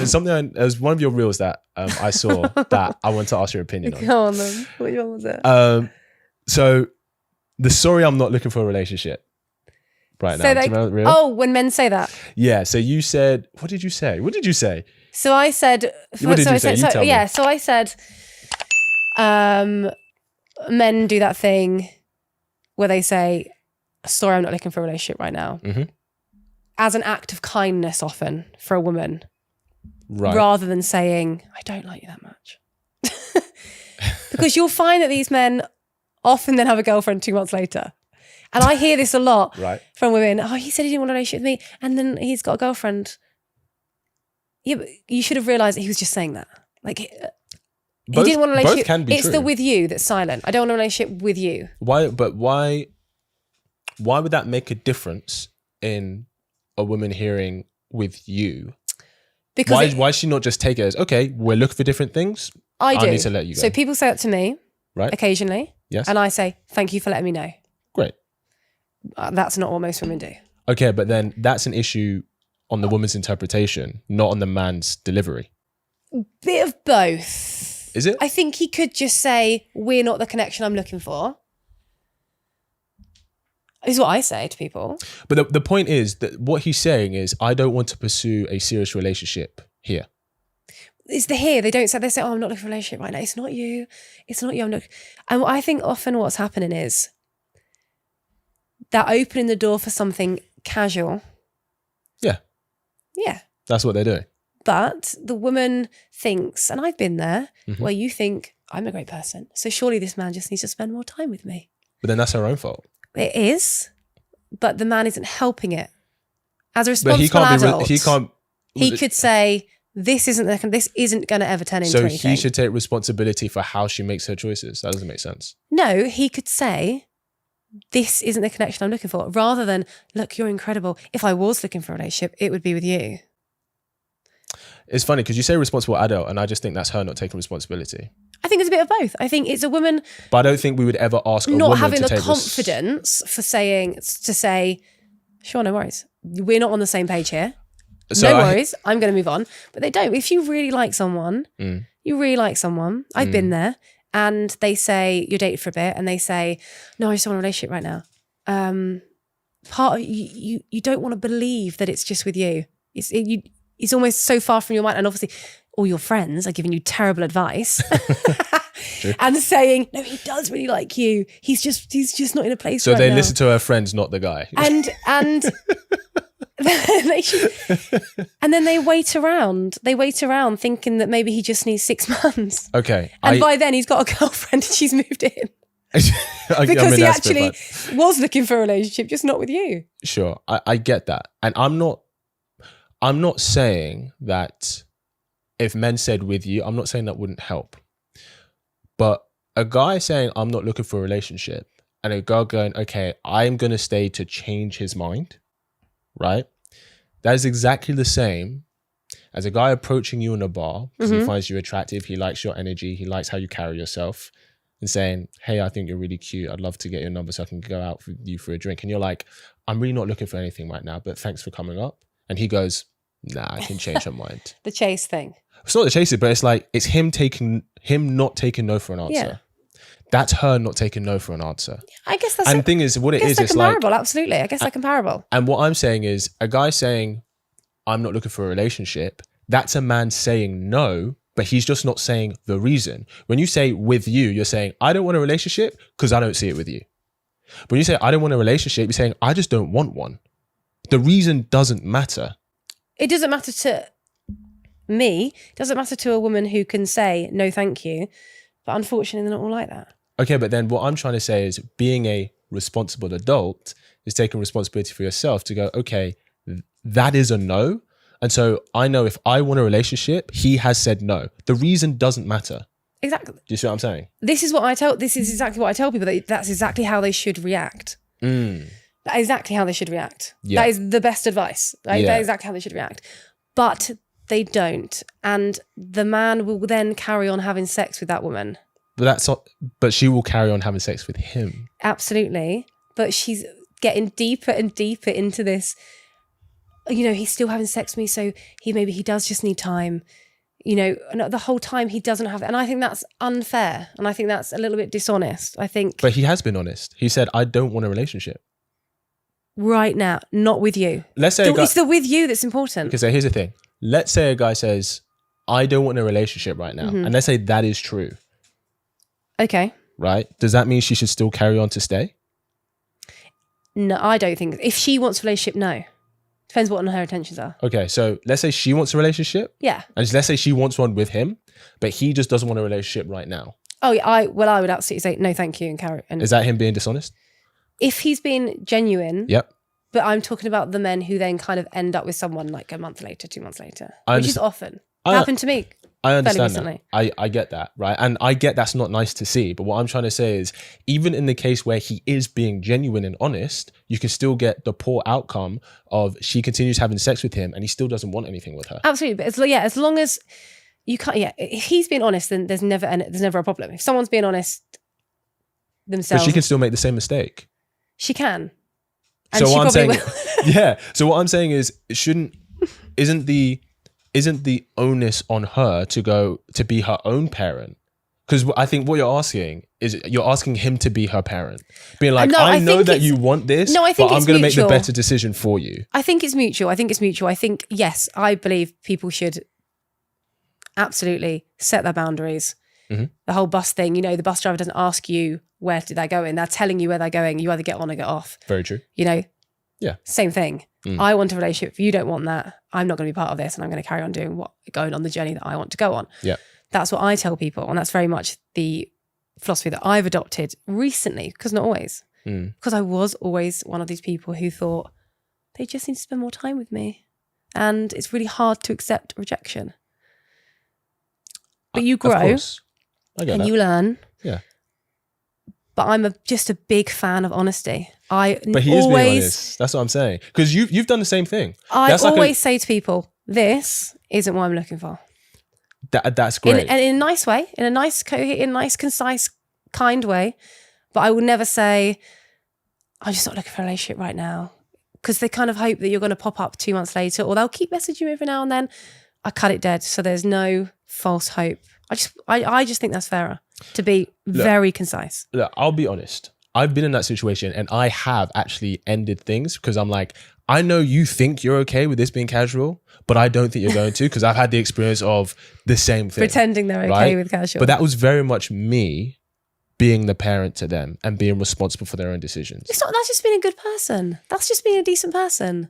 there's something, there's one of your reels that I saw that I want to ask your opinion on. Go on then. Which one was it? So the sorry, I'm not looking for a relationship right now. Do you remember the reel? Oh, when men say that. Yeah. So you said, what did you say? So I said, What did you say? You tell me. yeah. So I said, men do that thing where they say, sorry, I'm not looking for a relationship right now. Mm-hmm. As an act of kindness often for a woman. Right. Rather than saying, I don't like you that much. Because you'll find that these men often then have a girlfriend 2 months later. And I hear this a lot from women. Oh, he said he didn't want a relationship with me. And then he's got a girlfriend. Yeah, but you should have realised that he was just saying that. Like, he didn't want a relationship. Both can be it's true. the with you that's silent. I don't want a relationship with you. Why would that make a difference in a woman hearing with you? Because why should she not just take it as, okay, we're looking for different things? I need to let you go. So people say that to me occasionally. Yes. And I say, thank you for letting me know. Great. That's not what most women do. Okay, but then that's an issue on the woman's interpretation, not on the man's delivery. Bit of both. Is it? I think he could just say, we're not the connection I'm looking for. Is what I say to people. But the point is that what he's saying is, I don't want to pursue a serious relationship here. It's the here. They don't say, they say, oh, I'm not looking for a relationship right now. It's not you. It's not you. I'm not. And I think often what's happening is they're opening the door for something casual. Yeah. Yeah. That's what they're doing. But the woman thinks, and I've been there, where you think, I'm a great person. So surely this man just needs to spend more time with me. But then that's her own fault. It is, but the man isn't helping it. As a responsible adult, he could say, this isn't going to ever turn into anything. So he should take responsibility for how she makes her choices. That doesn't make sense. No, he could say, this isn't the connection I'm looking for, rather than, look, you're incredible. If I was looking for a relationship, it would be with you. It's funny because you say responsible adult, and I just think that's her not taking responsibility. I think it's a bit of both. I think it's a woman. But I don't think we would ever ask a woman not to having take the confidence to say, sure, no worries. We're not on the same page here. So no worries. I'm going to move on. But they don't. If you really like someone, I've been there, and they say, you're dated for a bit, and they say, no, I just want a relationship right now. Part of you don't want to believe that it's just with you. It's almost so far from your mind. And obviously all your friends are giving you terrible advice and saying, no, he does really like you. He's just not in a place right now. So they listen to her friends, not the guy. And and then they wait around. They wait around thinking that maybe he just needs 6 months. Okay. And by then he's got a girlfriend and she's moved in. Because he actually was looking for a relationship, just not with you. Sure. I get that. And I'm not saying that if men said with you, I'm not saying that wouldn't help. But a guy saying, I'm not looking for a relationship, and a girl going, okay, I'm going to stay to change his mind, right? That is exactly the same as a guy approaching you in a bar because he finds you attractive, he likes your energy, he likes how you carry yourself, and saying, hey, I think you're really cute. I'd love to get your number so I can go out with you for a drink. And you're like, I'm really not looking for anything right now, but thanks for coming up. And he goes, nah, I can change her mind. The chase thing. It's not the chase, but it's like, it's him not taking no for an answer. Yeah. That's her not taking no for an answer. I guess that's... And the thing is, what it is, it's comparable, like... absolutely. I guess they're comparable. And what I'm saying is, a guy saying, I'm not looking for a relationship, that's a man saying no, but he's just not saying the reason. When you say with you, you're saying, I don't want a relationship because I don't see it with you. When you say, I don't want a relationship, you're saying, I just don't want one. The reason doesn't matter. It doesn't matter to me. It doesn't matter to a woman who can say, no, thank you. But unfortunately, they're not all like that. Okay, but then what I'm trying to say is being a responsible adult is taking responsibility for yourself to go, okay, that is a no. And so I know if I want a relationship, he has said no. The reason doesn't matter. Exactly. Do you see what I'm saying? This is exactly what I tell people. That's exactly how they should react. That is exactly how they should react. Yeah. That is the best advice. Right? Yeah. That is exactly how they should react. But they don't. And the man will then carry on having sex with that woman. But she will carry on having sex with him. Absolutely. But she's getting deeper and deeper into this he's still having sex with me, so he does just need time. And the whole time he doesn't have it. And I think that's unfair. And I think that's a little bit dishonest. I think. But he has been honest. He said, I don't want a relationship. Right now, not with you. Let's say it's the with you that's important. Because here's the thing. Let's say a guy says, I don't want a relationship right now. And let's say that is true. Okay. Right? Does that mean she should still carry on to stay? No, I don't think. If she wants a relationship, no. Depends what her intentions are. Okay, so let's say she wants a relationship. Yeah. And let's say she wants one with him, but he just doesn't want a relationship right now. Oh, yeah. I would absolutely say no, thank you, and carry. And is that him being dishonest? If he's been genuine. Yep. But I'm talking about the men who then kind of end up with someone like a month later, 2 months later, which is often. Happened to me. I understand that. I get that, right? And I get that's not nice to see. But what I'm trying to say is, even in the case where he is being genuine and honest, you can still get the poor outcome of she continues having sex with him and he still doesn't want anything with her. Absolutely. But as long as you can't, if he's being honest, then there's never a problem. If someone's being honest themselves. But she can still make the same mistake. She can. And so she what I'm saying, will. yeah. So what I'm saying is, isn't the onus on her to go to be her own parent? Because I think what you're asking is you're asking him to be her parent, being like, I know that you want this, but I'm going to make the better decision for you. I think it's mutual. I think, yes, I believe people should absolutely set their boundaries. Mm-hmm. The whole bus thing, the bus driver doesn't ask you where did they go in. They're telling you where they're going. You either get on or get off. Very true. Yeah. Same thing. I want a relationship. If you don't want that, I'm not going to be part of this, and I'm going to carry on going on the journey that I want to go on. Yeah. That's what I tell people. And that's very much the philosophy that I've adopted recently, because not always. Because I was always one of these people who thought they just need to spend more time with me. And it's really hard to accept rejection. But you grow and you learn. Yeah. But I'm just a big fan of honesty. But he is being honest. That's what I'm saying. Because you've done the same thing. I always say to people, this isn't what I'm looking for. That's great. And in a nice way, in a nice, concise, kind way. But I will never say, I'm just not looking for a relationship right now. Because they kind of hope that you're going to pop up 2 months later, or they'll keep messaging you every now and then. I cut it dead. So there's no false hope. I just think that's fairer to be very concise. Look, I'll be honest. I've been in that situation and I have actually ended things because I'm like, I know you think you're okay with this being casual, but I don't think you're going to, because I've had the experience of the same thing. Pretending they're okay with casual. But that was very much me being the parent to them and being responsible for their own decisions. That's just being a good person. That's just being a decent person.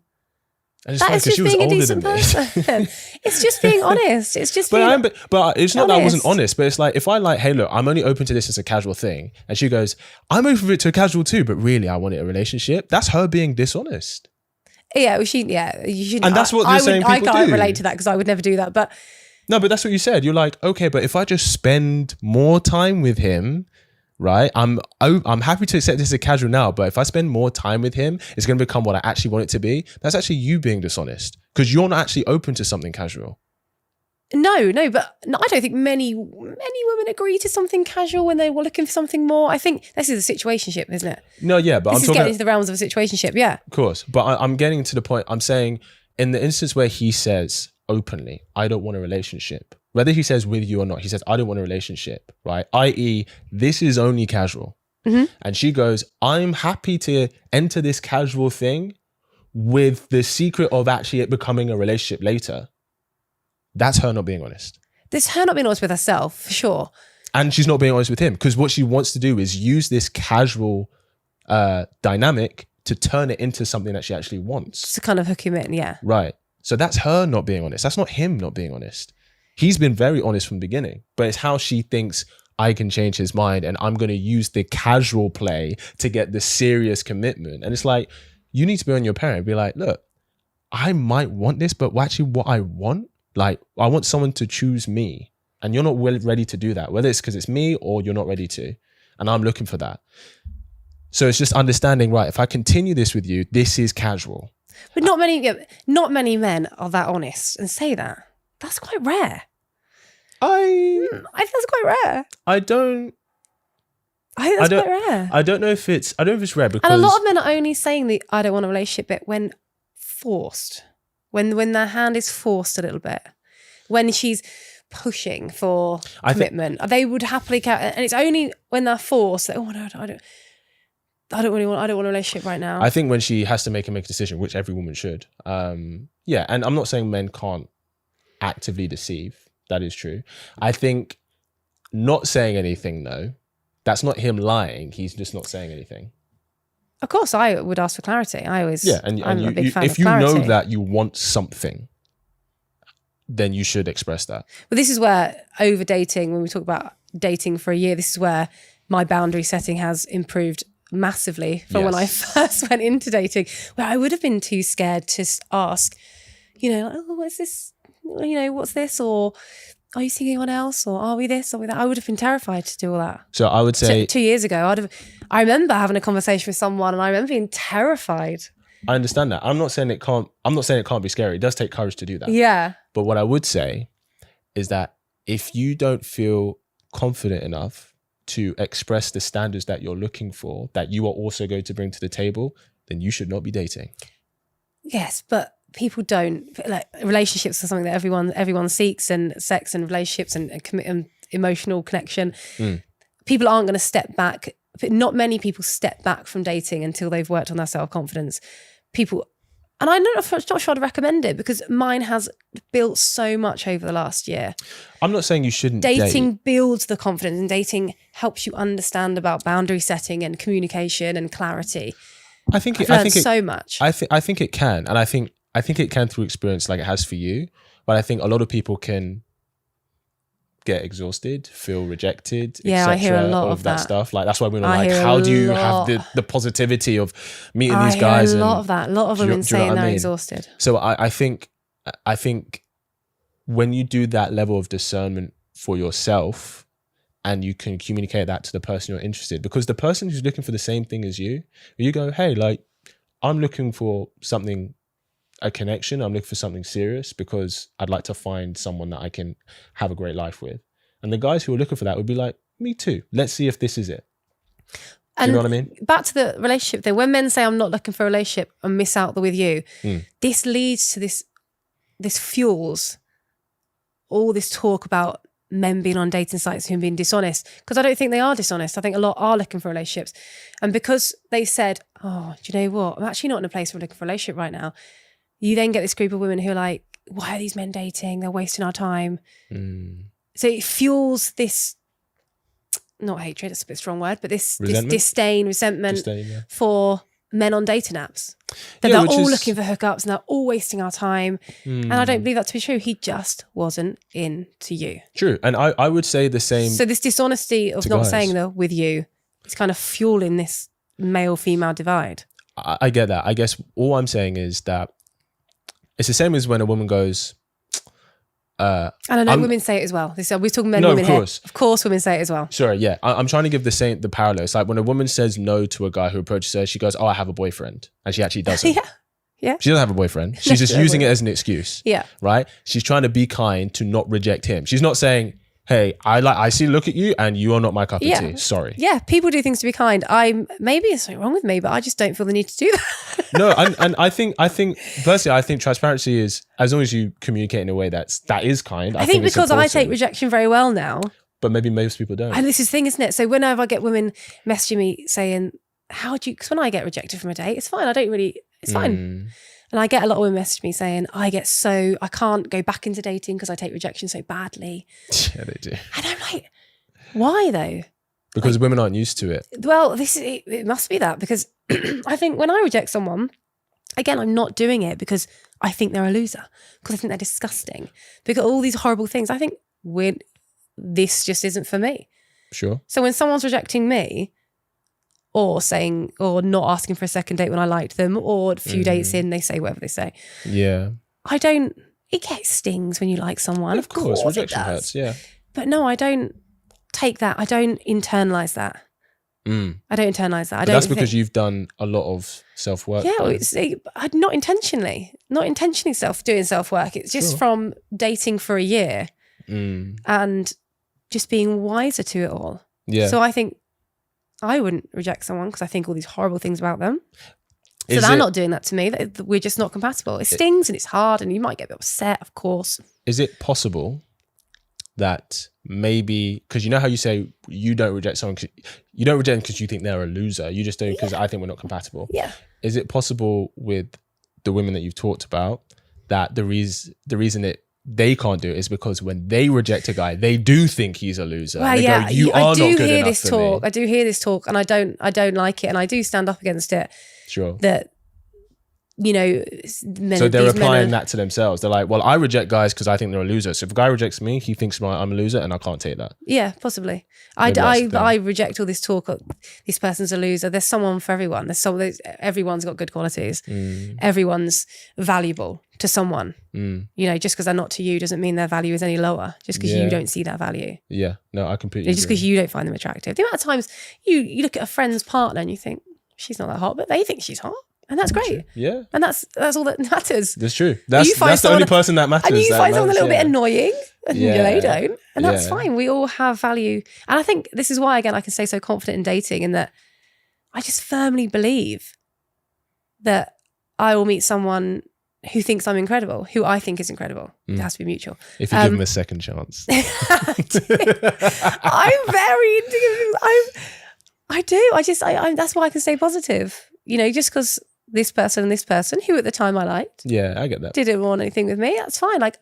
That is just being a decent person. It's just being honest. It's just being but it's not that I wasn't honest, but it's like, if I hey, look, I'm only open to this as a casual thing. And she goes, I'm open for it to a casual too, but really I wanted a relationship. That's her being dishonest. Yeah, you should. And that's what you're saying people do. I can't relate to that because I would never do that. But no, but that's what you said. You're like, okay, but if I just spend more time with him, right? I'm happy to accept this as a casual now, but if I spend more time with him, it's going to become what I actually want it to be. That's actually you being dishonest because you're not actually open to something casual. No, but I don't think many women agree to something casual when they were looking for something more. I think this is a situationship, isn't it? No, yeah, but this is getting into the realms of a situationship, yeah. Of course, but I'm getting to the point. I'm saying in the instance where he says openly, I don't want a relationship, whether he says with you or not, he says, I don't want a relationship, right? I.e., this is only casual. Mm-hmm. And she goes, I'm happy to enter this casual thing with the secret of actually it becoming a relationship later. That's her not being honest. This her not being honest with herself, for sure. And she's not being honest with him because what she wants to do is use this casual dynamic to turn it into something that she actually wants. Just to kind of hook him in, yeah. Right. So that's her not being honest. That's not him not being honest. He's been very honest from the beginning, but it's how she thinks I can change his mind and I'm going to use the casual play to get the serious commitment. And it's like, you need to be on your parent. Be like, look, I might want this, but actually what I want, like, I want someone to choose me and you're not ready to do that, whether it's because it's me or you're not ready to. And I'm looking for that. So it's just understanding, right, if I continue this with you, this is casual. But not many men are that honest and say that. That's quite rare. I think that's quite rare. I think that's quite rare. I don't know if it's rare because... And a lot of men are only saying the I don't want a relationship bit when forced. when their hand is forced a little bit, when she's pushing for commitment, they would happily and it's only when they're forced that, oh no, I don't want a relationship right now. I think when she has to make a decision, which every woman should. Yeah, and I'm not saying men can't actively deceive. That is true. I think not saying anything though, that's not him lying. He's just not saying anything. Of course, I would ask for clarity. I'm a big fan if of clarity. you know that you want something, then you should express that. But this is where over dating, when we talk about dating for a year, this is where my boundary setting has improved massively from when I first went into dating, where I would have been too scared to ask, like, oh, what's this? What's this? Or are you seeing anyone else? Or are we this? Or we that? I would have been terrified to do all that. So I would say 2 years ago, I remember having a conversation with someone and I remember being terrified. I understand that. I'm not saying it can't be scary. It does take courage to do that. Yeah. But what I would say is that if you don't feel confident enough to express the standards that you're looking for, that you are also going to bring to the table, then you should not be dating. Yes, but people don't. Like, relationships are something that everyone seeks, and sex and relationships and emotional connection. People aren't going to step back. Not many people step back from dating until they've worked on their self-confidence. And I'm not sure I'd recommend it because mine has built so much over the last year. I'm not saying you shouldn't dating builds the confidence, and dating helps you understand about boundary setting and communication and clarity. I think so much. I think it can, and I think it can through experience, like it has for you. But I think a lot of people can get exhausted, feel rejected, yeah, I hear a lot of that stuff. Like that's why women are like, how do you have the positivity of meeting these guys? I hear a lot of that. A lot of women saying they're exhausted. So I think when you do that level of discernment for yourself, and you can communicate that to the person you're interested, because the person who's looking for the same thing as you go, hey, like I'm looking for something, a connection. I'm looking for something serious because I'd like to find someone that I can have a great life with. And the guys who are looking for that would be like, me too. Let's see if this is it. Do you know what I mean? Back to the relationship thing. When men say I'm not looking for a relationship and miss out with you, this leads to this fuels all this talk about men being on dating sites and being dishonest, because I don't think they are dishonest. I think a lot are looking for relationships. And because they said, oh, do you know what? I'm actually not in a place where I'm looking for a relationship right now. You then get this group of women who are like, why are these men dating? They're wasting our time. So it fuels this, not hatred, that's a bit strong word, but this disdain, resentment for men on dating apps. That they're all looking for hookups and they're all wasting our time. And I don't believe that to be true. He just wasn't into you. True. And I would say the same. So this dishonesty of not saying the with you is kind of fueling this male-female divide. I get that. I guess all I'm saying is that it's the same as when a woman goes, and I know women say it as well. We're talking men and women here. Of course women say it as well. Sorry, yeah. I'm trying to give the parallel. It's like when a woman says no to a guy who approaches her, she goes, oh, I have a boyfriend. And she actually doesn't. Yeah. She doesn't have a boyfriend. She's just using it as an excuse. Yeah. Right? She's trying to be kind to not reject him. She's not saying, hey, I look at you and you are not my cup of tea. Sorry. Yeah, people do things to be kind. Maybe there's something wrong with me, but I just don't feel the need to do that. No, and I think personally, I think transparency is, as long as you communicate in a way that is kind. I think because I take rejection very well now. But maybe most people don't. And this is the thing, isn't it? So whenever I get women messaging me saying, because when I get rejected from a date, it's fine. It's fine. And I get a lot of women message me saying, I can't go back into dating because I take rejection so badly. Yeah, they do. And I'm like, why though? Because women aren't used to it. Well, it must be that, because I think when I reject someone, again, I'm not doing it because I think they're a loser, because I think they're disgusting, because all these horrible things. I think this just isn't for me. Sure. So when someone's rejecting me, or not asking for a second date when I liked them, or a few dates in, they say whatever they say. Yeah. It stings when you like someone. Of course rejection hurts, yeah. But no, I don't take that. I don't internalize that. I don't internalize that. That's because you've done a lot of self-work. Yeah, not intentionally doing self-work. It's just from dating for a year and just being wiser to it all. Yeah. So I think I wouldn't reject someone because I think all these horrible things about them. So they're not doing that to me. We're just not compatible. It stings and it's hard and you might get a bit upset, of course. Is it possible that maybe, because you know how you say you don't reject someone, you don't reject them because you think they're a loser. You just do it because I think we're not compatible. Yeah. Is it possible with the women that you've talked about that the reason they can't do it is because when they reject a guy, they do think he's a loser. Well, they yeah, go, you are not good enough for me. I do hear this talk and I don't like it and I do stand up against it. Sure. That, you know, so they're applying that to themselves. They're like, well, I reject guys because I think they're a loser. So if a guy rejects me, he thinks I'm a loser and I can't take that. Yeah, possibly. I reject all this talk of this person's a loser. There's someone for everyone. Everyone's got good qualities. Everyone's valuable to someone. You know, just because they're not to you doesn't mean their value is any lower. Just because you don't see that value. Yeah, no, I completely just because you don't find them attractive. The amount of times you look at a friend's partner and you think, she's not that hot, but they think she's hot. And that's great. Yeah. And that's all that matters. That's true. That's the only person that matters. And you find someone a little bit annoying and they don't. And that's Yeah. fine. We all have value. And I think this is why, again, I can stay so confident in dating in that I just firmly believe that I will meet someone who thinks I'm incredible, who I think is incredible. It has to be mutual. If you give them a second chance. I'm very, I do. That's why I can stay positive. You know, just because this person and this person, who at the time I liked. Yeah, I get that. Didn't want anything with me. That's fine. Like,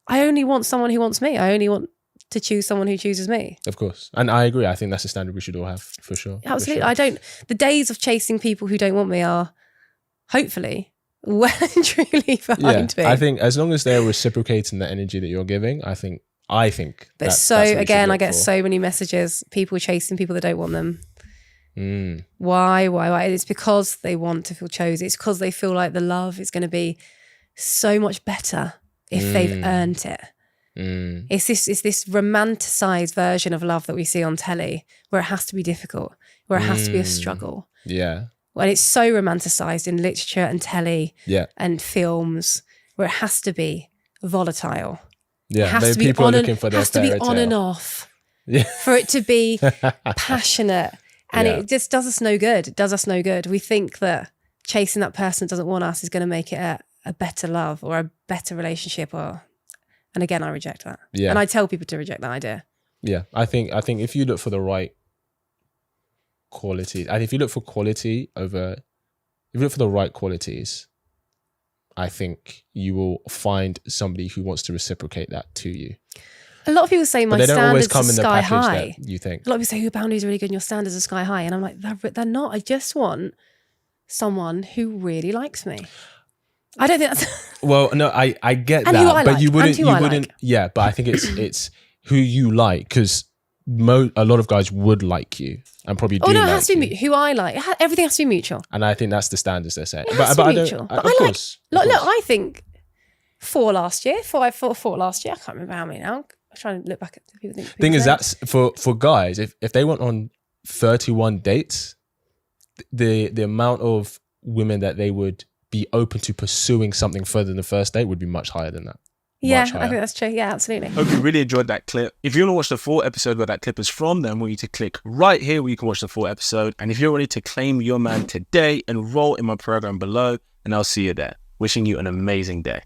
I only want someone who wants me. I only want to choose someone who chooses me. Of course. And I agree. I think that's a standard we should all have, for sure. Absolutely. For sure. The days of chasing people who don't want me are hopefully well and truly behind me. I think as long as they're reciprocating the energy that you're giving, I think. But that's again, I get so many messages, people chasing people that don't want them. Why? It's because they want to feel chosen. It's because they feel like the love is going to be so much better if they've earned it. It's this romanticized version of love that we see on telly where it has to be difficult, where it has to be a struggle. Yeah. And it's so romanticized in literature and telly and films where it has to be volatile. Yeah. It has to be people are looking for their has to be fairy on tale. and off. Yeah. For it to be passionate. And it just does us no good. It does us no good. We think that chasing that person that doesn't want us is going to make it a better love or a better relationship. And again, I reject that. Yeah. And I tell people to reject that idea. Yeah. I think if you look for the right quality, and if you look for the right qualities, I think you will find somebody who wants to reciprocate that to you. A lot of people say my standards are sky high. You think a lot of people say your boundaries are really good and your standards are sky high, and I'm like, they're not. I just want someone who really likes me. I don't think that's well. No, I get and that, who I but like, you wouldn't. Like. Yeah, but I think it's who you like because a lot of guys would like you and probably do. Oh no, like it has to be who I like. Everything has to be mutual. And I think that's the standards they're saying. It has to be mutual. Of course. Look, I think four last year. I can't remember how many now. I'm trying to look back at the people. Thing is, that's for guys. If they went on 31 dates, the amount of women that they would be open to pursuing something further than the first date would be much higher than that. Yeah, I think that's true. Yeah, absolutely. Hope you really enjoyed that clip. If you want to watch the full episode where that clip is from, then I want you to click right here where you can watch the full episode. And if you're ready to claim your man today, enroll in my program below, and I'll see you there. Wishing you an amazing day.